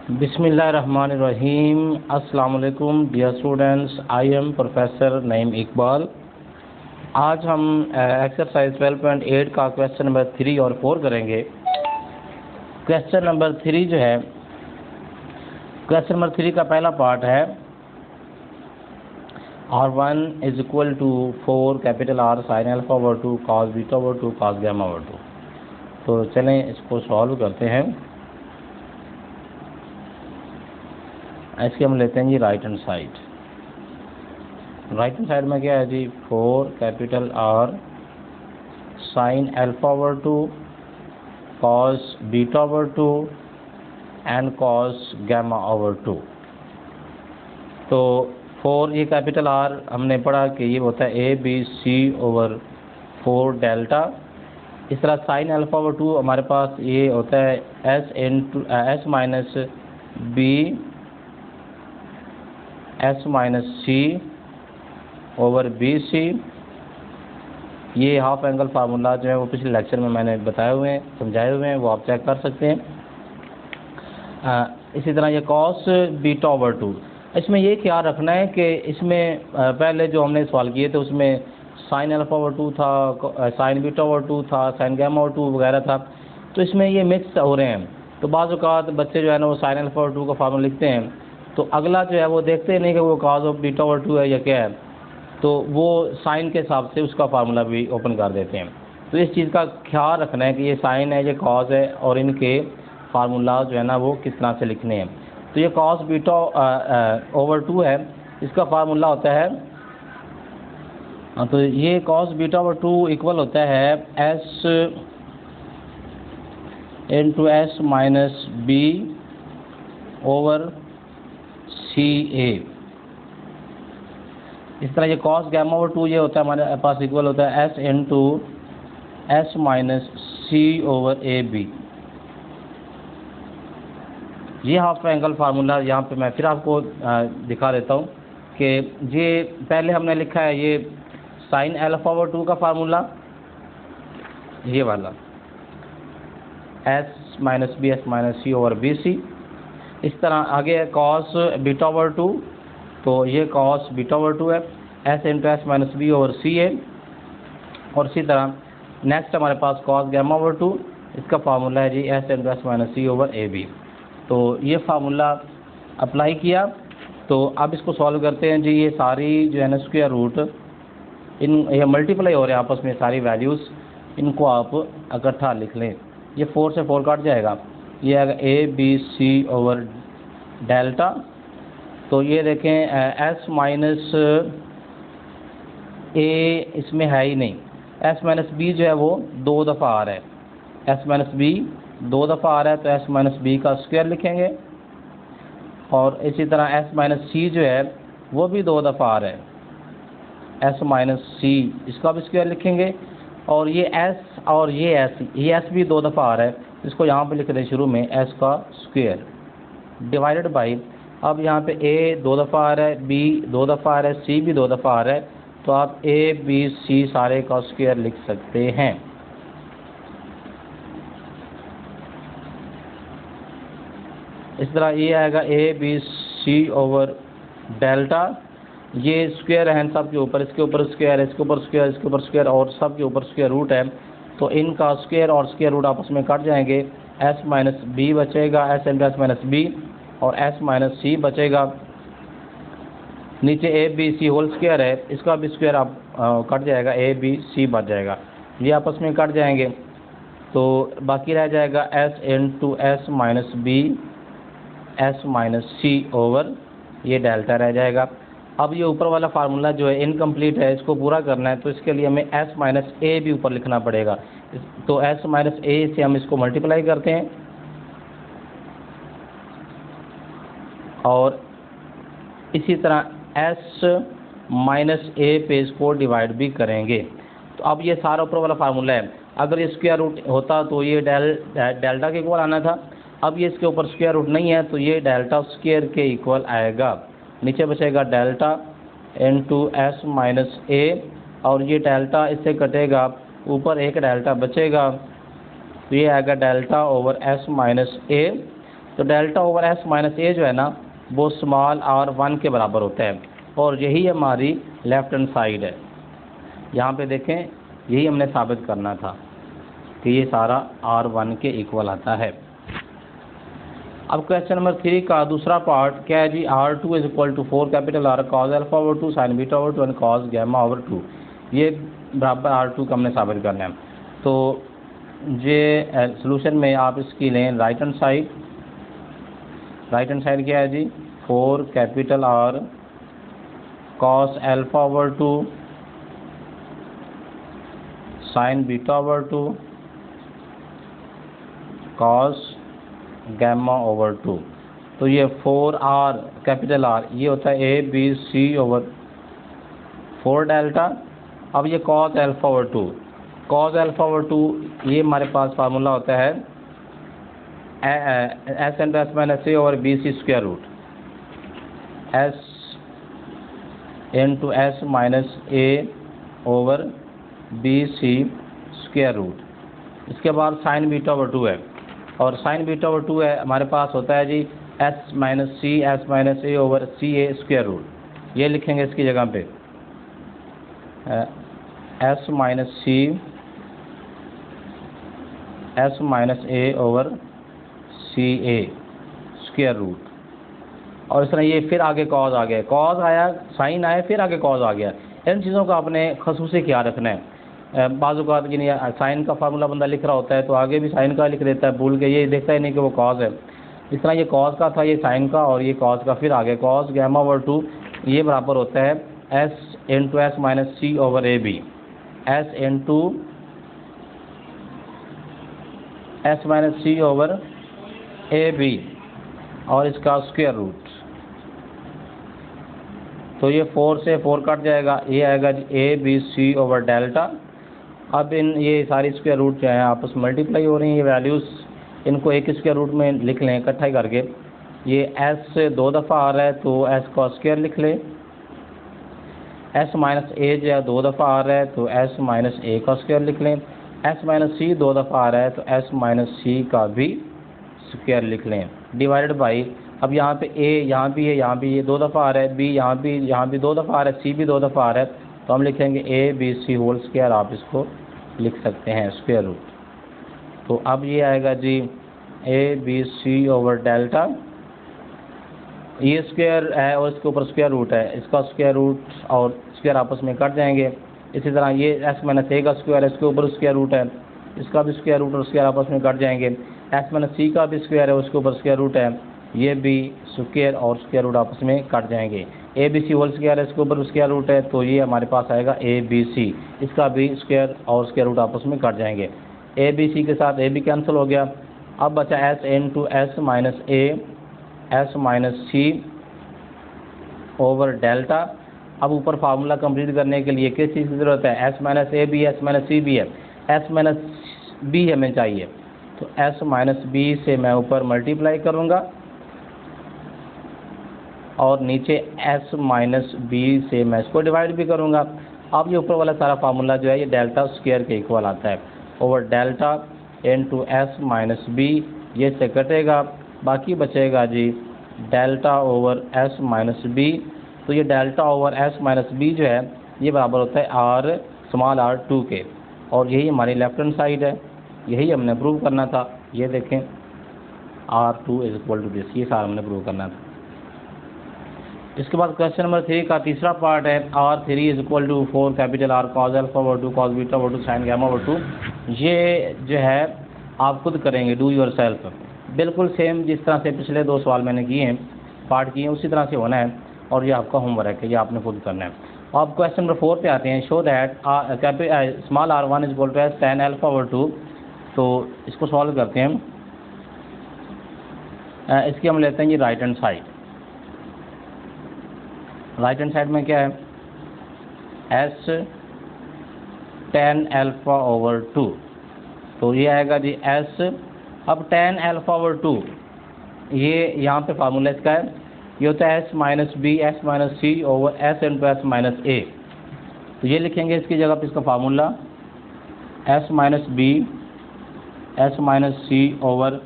बिस्मिल्लाहिर्रहमानिर्रहीम। अस्सलाम वालेकुम dear students, I am professor Naeem Iqbal. आज हम एक्सरसाइज 12.8 का क्वेश्चन नंबर 3 और 4 करेंगे। क्वेश्चन नंबर 3 जो है, क्वेश्चन नंबर 3 का पहला पार्ट है R1 is equal to 4 capital R sine alpha over 2 cos beta over 2 cos gamma over 2। तो चलें इसको सॉल्व करते हैं। इसके हम लेते हैं जी right hand side. Right hand side में क्या है जी, 4 capital R sine alpha over 2 cos beta over 2 and cos gamma over 2। तो 4 ये कैपिटल R हमने पढ़ा कि ये होता है a b c over 4 delta. इस तरह साइन अल्फा ओवर 2 हमारे पास ये होता है s minus b s minus c over b c. ये हाफ एंगल फार्मूला जो है वो पिछले लेक्चर में मैंने बताए हुए हैं, समझाए हुए हैं, वो आप चेक कर सकते हैं। इसी तरह ये कॉस बीटा ओवर 2, इसमें ये ख्याल रखना है कि इसमें पहले जो हमने सवाल किए थे उसमें साइन अल्फा ओवर 2 था, साइन बीटा ओवर 2 था, साइन गैमा ओवर 2 वगैरह था। तो इसमें ये मिक्स हो रहे हैं। तो बाज़ औक़ात बच्चे जो है ना वो साइन अल्फा ओवर 2 का फार्मूला लिखते हैं, तो अगला जो है वो देखते नहीं कि वो कॉस ऑफ बीटा ओवर 2 है या क्या है, तो वो साइन के हिसाब से उसका फार्मूला भी ओपन कर देते हैं। तो इस चीज़ का ख्याल रखना है कि ये साइन है, ये कॉस है, और इनके फार्मूला जो है ना वो किस तरह से लिखने हैं। तो ये कॉस बीटा ओवर 2 है, इसका फार्मूला होता है, तो ये कॉस बीटा ओवर 2 इक्वल होता है s into s minus b over c a. इस तरह ये कॉस गैमा ओवर 2 ये होता है हमारे पास इक्वल होता है s into s minus c over a b. ये हाफ एंगल फार्मूला यहाँ पे मैं फिर आपको दिखा देता हूँ कि ये पहले हमने लिखा है ये साइन अल्फा ओवर 2 का फार्मूला, ये वाला s minus b s minus c over b c. इस तरह आगे है कॉस बीटा ओवर 2, तो ये कॉस बीटा ओवर 2 है s into s minus b over c a. और इसी तरह नेक्स्ट हमारे पास कॉस गैमा ओवर 2, इसका फार्मूला है जी s into s minus c over a b. तो ये फार्मूला अप्लाई किया। तो अब इसको सॉल्व करते हैं जी। ये सारी जो है ना स्क्वायर रूट इन ये मल्टीप्लाई हो रहे हैं आपस में सारी वैल्यूज़, इनको आप इकट्ठा लिख लें। ये 4 से 4 काट जाएगा, ये आएगा a b c over delta. तो ये देखें एस माइनस ए इसमें है ही नहीं, एस माइनस बी जो है वो 2 दफ़ा आ रहा है, एस माइनस बी 2 दफ़ा आ रहा है, तो एस माइनस बी का स्क्वायर लिखेंगे। और इसी तरह एस माइनस सी जो है वो भी 2 दफ़ा आ रहा है, एस माइनस सी इसका भी स्क्वायर लिखेंगे। और ये एस और ये एस भी 2 दफ़ा आ रहा है, इसको यहाँ पे लिख दें शुरू में एस का स्क्वायर डिवाइडेड बाई, अब यहाँ पे ए 2 दफ़ा आ रहा है, बी 2 दफ़ा आ रहा है, सी भी 2 दफ़ा आ रहा है, तो आप ए बी सी सारे का स्क्वायर लिख सकते हैं। इस तरह ये आएगा a b c over delta. ये स्क्वायर है सब के ऊपर, इसके ऊपर स्क्वायर है, इसके ऊपर स्क्वायर, इसके ऊपर स्क्वायर, और सब के ऊपर स्क्वायर रूट है, तो इनका स्क्वायर और स्क्वायर रूट आपस में कट जाएंगे। एस माइनस बी बचेगा, s into s minus b, और एस माइनस सी बचेगा। नीचे a b c whole square है, इसका भी स्क्वायर आप कट जाएगा, ए बी सी बच जाएगा, ये आपस में कट जाएंगे। तो बाकी रह जाएगा s into s minus b s minus c over ये डेल्टा रह जाएगा। अब ये ऊपर वाला फार्मूला जो है इनकम्प्लीट है, इसको पूरा करना है, तो इसके लिए हमें एस माइनस ए भी ऊपर लिखना पड़ेगा। तो एस माइनस ए से हम इसको मल्टीप्लाई करते हैं और इसी तरह एस माइनस ए पे इसको डिवाइड भी करेंगे। तो अब ये सारा ऊपर वाला फार्मूला है, अगर ये स्क्वायर रूट होता तो ये डेल्टा के इक्वल आना था। अब ये इसके ऊपर स्क्वायर रूट नहीं है, तो ये डेल्टा स्क्वायर के इक्वल आएगा। नीचे बचेगा डेल्टा इंटू एस माइनस ए, और ये डेल्टा इससे कटेगा, ऊपर एक डेल्टा बचेगा, तो ये आएगा delta over s minus a. तो डेल्टा ओवर एस माइनस ए जो है ना वो स्मॉल आर 1 के बराबर होता है, और यही हमारी लेफ्ट हैंड साइड है। यहाँ पे देखें, यही हमने साबित करना था कि ये सारा R1 के इक्वल आता है। अब क्वेश्चन नंबर 3 का दूसरा पार्ट क्या है जी, R2 is equal to 4 capital R cos alpha over 2 sine beta over 2 and cos gamma over 2, ये बराबर R2 का हमने साबित करना है। तो ये सोल्यूशन में आप इसकी लें right hand side. Right hand side क्या है जी, 4 capital R cos alpha over 2 sine beta over 2 cos gamma over 2। तो ये 4R कैपिटल R ये होता है a b c over 4 delta. अब ये cos alpha over 2, cos alpha over 2 ये हमारे पास फार्मूला होता है s into s minus a over b c square root, s into s minus a over b c square root. इसके बाद sign beta over 2 है, और साइन बीटा ओवर 2 है हमारे पास होता है जी s minus a over c A square root. ये लिखेंगे इसकी जगह पे S minus a over c A square root. और इस तरह ये फिर आगे कॉज आ गया, कॉज आया, साइन आया, फिर आगे कॉज आ गया। इन चीज़ों का आपने खसूसी ख्याल रखना है। बाज़-औक़ात कि नहीं साइन का फार्मूला बंदा लिख रहा होता है तो आगे भी साइन का लिख देता है, भूल के ये देखता ही नहीं कि वो कॉज है। इस तरह ये कॉज का था, ये साइन का, और ये कॉज का फिर आगे कॉज गैमा ओवर 2 ये बराबर होता है s into s minus c over a b, s into s minus c over a b और इसका स्क्वायर रूट। तो ये 4 से 4 कट जाएगा, ये आएगा a b c over delta. अब इन ये सारी स्क्वायर रूट जो है आपस में मल्टीप्लाई हो रही हैं, ये वैल्यूज़ इनको एक स्क्वायर रूट में लिख लें इकट्ठा ही करके। ये एस से 2 दफ़ा आ रहा है तो एस का स्क्वायर लिख लें, एस माइनस ए जो है 2 दफ़ा आ रहा है तो एस माइनस ए का स्क्वायर लिख लें, एस माइनस सी 2 दफ़ा आ रहा है तो एस माइनस सी का भी स्क्वायर लिख लें, डिवाइडेड बाई। अब यहाँ पे ए यहाँ भी है, यहाँ भी ये 2 दफ़ा आ रहा है, बी यहाँ भी 2 दफ़ा आ रहा है, सी भी 2 दफ़ा आ रहा है, तो हम लिखेंगे a b c whole square, आप इसको लिख सकते हैं स्क्वायर रूट। तो अब ये आएगा जी a b c over delta, ये स्क्वायर है और इसके ऊपर स्क्वायर रूट है, इसका स्क्वायर रूट और स्क्वायर आपस में कट जाएंगे। इसी तरह ये एस माइनस ए का स्क्वायर है, इसके ऊपर स्क्वायर रूट है, इसका भी स्क्वायर रूट और स्क्वायर आपस में कट जाएंगे। एस माइनस सी का भी स्क्वायर है, उसके ऊपर स्क्वायर रूट है, ये भी स्क्वायर और स्क्वायर रूट आपस में कट जाएंगे। A b c whole square है, इसके ऊपर स्क्वायर रूट है, तो ये हमारे पास आएगा ए बी सी, इसका भी स्क्वायर और स्क्वायर रूट आपस में कट जाएंगे। ए बी सी के साथ ए भी कैंसिल हो गया। अब बचा s into s minus a s minus c over delta. अब ऊपर फार्मूला कंप्लीट करने के लिए किस चीज़ की ज़रूरत है, एस माइनस ए भी, एस माइनस सी भी है, एस माइनस बी हमें चाहिए, तो एस माइनस बी से मैं ऊपर मल्टीप्लाई करूँगा और नीचे एस माइनस बी से मैं इसको डिवाइड भी करूँगा। अब ये ऊपर वाला सारा फार्मूला जो है ये डेल्टा स्क्वायर के इक्वल आता है, over delta into s minus b, ये से कटेगा, बाकी बचेगा जी delta over s minus b. तो ये delta over s minus b जो है ये बराबर होता है आर स्मॉल आर 2 के, और यही हमारी लेफ्ट हैंड साइड है, यही हमने प्रूव करना था। ये देखें R2 is equal to this, ये सारा हमने प्रूव करना था। इसके बाद क्वेश्चन नंबर 3 का तीसरा पार्ट है R3 is equal to 4 capital R cos alpha over 2 cos beta over 2 sine gamma over 2। ये जो है आप खुद करेंगे, डू योर सेल्फ, बिल्कुल सेम जिस तरह से पिछले 2 सवाल मैंने किए हैं, पार्ट किए हैं, उसी तरह से होना है, और ये आपका होमवर्क है, ये आपने खुद करना है। अब क्वेश्चन नंबर 4 पे आते हैं। Show that small R1 is equal to s tan alpha over 2। तो इसको सॉल्व करते हैं। इसकी हम लेते हैं ये right hand side. Right hand side में क्या है, एस tan अल्फा ओवर 2, तो ये आएगा जी एस। अब tan अल्फा ओवर 2 ये यहाँ पे फार्मूला इसका है, ये होता है s minus b s minus c over s into s minus a. तो ये लिखेंगे इसकी जगह पे इसका formula s minus b s minus c over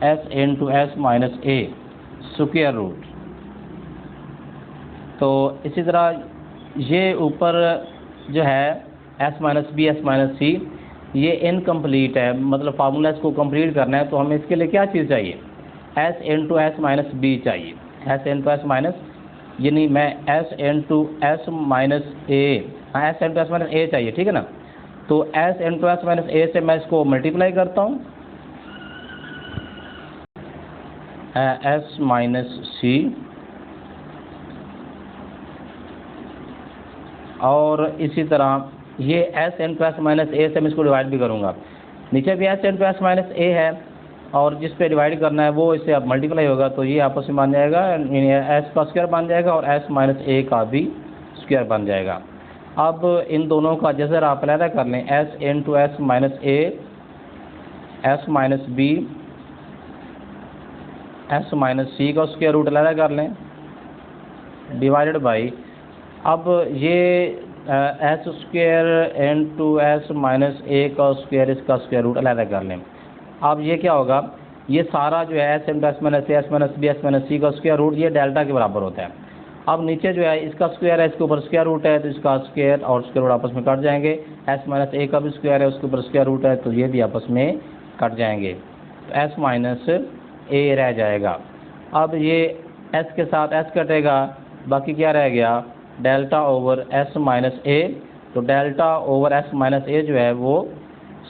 s into s minus a square root. तो इसी तरह ये ऊपर जो है s minus b s minus c ये इनकम्प्लीट है, मतलब फार्मूला इसको कंप्लीट करना है तो हमें इसके लिए क्या चीज़ चाहिए, s into s minus b चाहिए। एस इंटू एस माइनस यानी मैं s into s minus a, हाँ s into s minus a चाहिए, ठीक है ना। तो s into s minus a से मैं इसको मल्टीप्लाई करता हूँ एस माइनस सी, और इसी तरह ये S into s minus a से मैं इसको डिवाइड भी करूँगा। नीचे भी एस इंटू एस माइनस ए है और जिस पे डिवाइड करना है वो इससे अब मल्टीप्लाई होगा, तो ये आपस में बन जाएगा एस का स्क्वायर बन जाएगा और एस माइनस ए का भी स्क्वायर बन जाएगा। अब इन दोनों का जैसे आप अलग कर लें, s into s minus a s minus b s minus c का स्क्वायर रूट अलग कर लें डिवाइडेड बाई, अब ये s square into s minus a का स्क्वायर इसका स्क्वायर रूट अलग कर लें। अब ये क्या होगा, ये सारा जो है s into s minus a s minus b s minus c का स्क्वायर रूट ये डेल्टा के बराबर होता है। अब नीचे जो है इसका स्क्वायर है, इसके ऊपर स्क्वायर रूट है, तो इसका स्क्वायर और स्क्वायर रूट आपस में कट जाएंगे। एस माइनस ए का भी स्क्वायर है, उसके ऊपर स्क्वायर रूट है, तो ये भी आपस में कट जाएंगे, तो एस माइनस ए रह जाएगा। अब ये एस के साथ एस कटेगा, बाकी क्या रह गया, delta over s minus a. तो डेल्टा ओवर एस माइनस ए जो है वो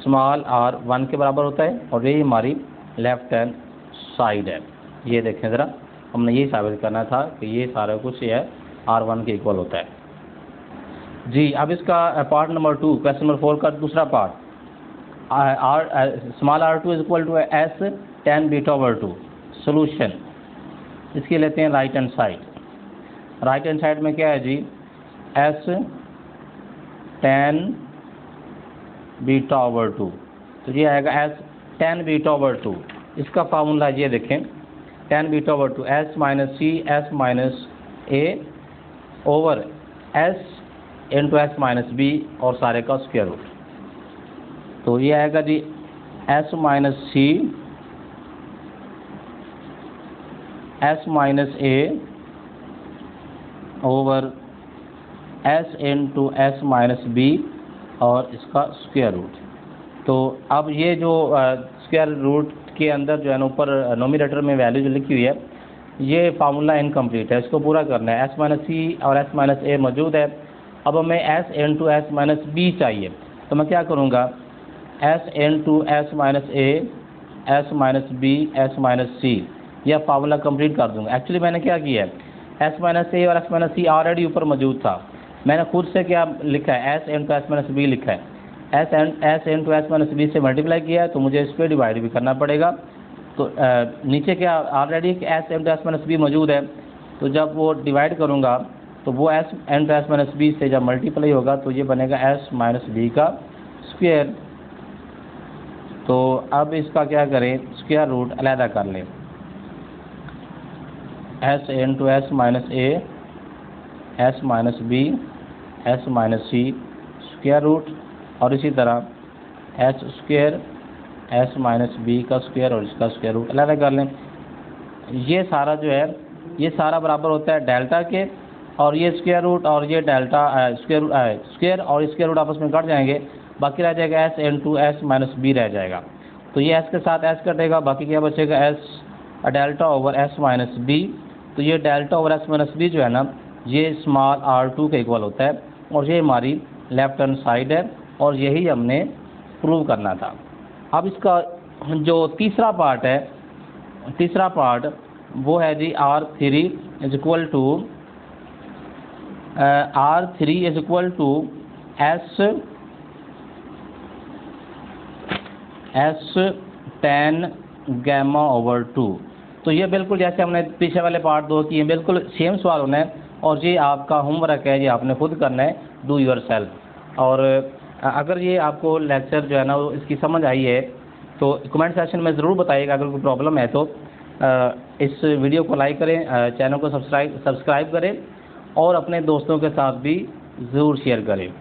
स्मॉल आर 1 के बराबर होता है, और ये हमारी लेफ्ट हैंड साइड है। ये देखें ज़रा, हमने यही साबित करना था कि ये सारा कुछ है R1 के इक्वल होता है जी। अब इसका पार्ट नंबर 2 क्वेश्चन नंबर 4 का दूसरा part, small r2 is equal to s tan beta over 2। Solution इसके लेते हैं right hand side. Right hand side में क्या है जी, एस tan बीटा ओवर 2, तो ये आएगा एस tan बीटा ओवर 2। इसका फार्मूला ये देखें, tan beta over 2 s minus c s minus a over s into s minus b और सारे का स्क्वायर रूट। तो ये आएगा जी s minus c s minus a over s into s minus b और इसका स्क्वायर रूट। तो अब ये जो स्क्वायर रूट के अंदर जो है ना ऊपर नोमिनेटर में वैल्यू जो लिखी हुई है, ये फार्मूला इनकम्प्लीट है, इसको पूरा करना है। एस माइनस सी और एस माइनस ए मौजूद है, अब हमें s into s minus b चाहिए, तो मैं क्या करूँगा, s into s minus a s minus b s minus c, यह फार्मूला कंप्लीट कर दूँगा। एक्चुअली मैंने क्या किया है, एस माइनस ए और एस माइनस सी ऑलरेडी ऊपर मौजूद था, मैंने खुद से क्या लिखा है, s into s minus b लिखा है। S into s minus b से मल्टीप्लाई किया है, तो मुझे इस पर डिवाइड भी करना पड़ेगा। तो नीचे क्या already s into s minus b मौजूद है, तो जब वो डिवाइड करूँगा तो वो s into s minus b से जब मल्टीप्लाई होगा तो ये बनेगा एस माइनस बी का स्क्वायर। तो अब इसका क्या करें, स्क्वायर रूट अलहदा कर लें, s into s minus a s minus b s minus c square root, और इसी तरह s square s minus b का स्क्वायर और इसका स्क्वायर रूट अलग कर लें। ये सारा जो है ये सारा बराबर होता है डेल्टा के, और ये स्क्वायर रूट और ये डेल्टा स्क्वायर और स्क्वायर रूट आपस में कट जाएंगे, बाकी रह जाएगा s into s minus b रह जाएगा। तो ये एस के साथ एस कटेगा, बाकी क्या बचेगा, s delta over s minus b. तो ये delta over s minus b जो है ना, ये स्मॉल r2 के इक्वल होता है, और ये हमारी लेफ्ट हैंड साइड है, और यही हमने प्रूव करना था। अब इसका जो तीसरा पार्ट है, तीसरा पार्ट वो है जी R3 is equal to s tan gamma over 2। तो ये बिल्कुल जैसे हमने पीछे वाले पार्ट 2 किए, बिल्कुल सेम सवाल होना है, और ये आपका होमवर्क है, ये आपने खुद करना है, डू योर सेल्फ। और अगर ये आपको लेक्चर जो है ना इसकी समझ आई है तो कमेंट सेक्शन में ज़रूर बताइएगा। अगर कोई प्रॉब्लम है तो इस वीडियो को लाइक करें, चैनल को सब्सक्राइब करें, और अपने दोस्तों के साथ भी ज़रूर शेयर करें।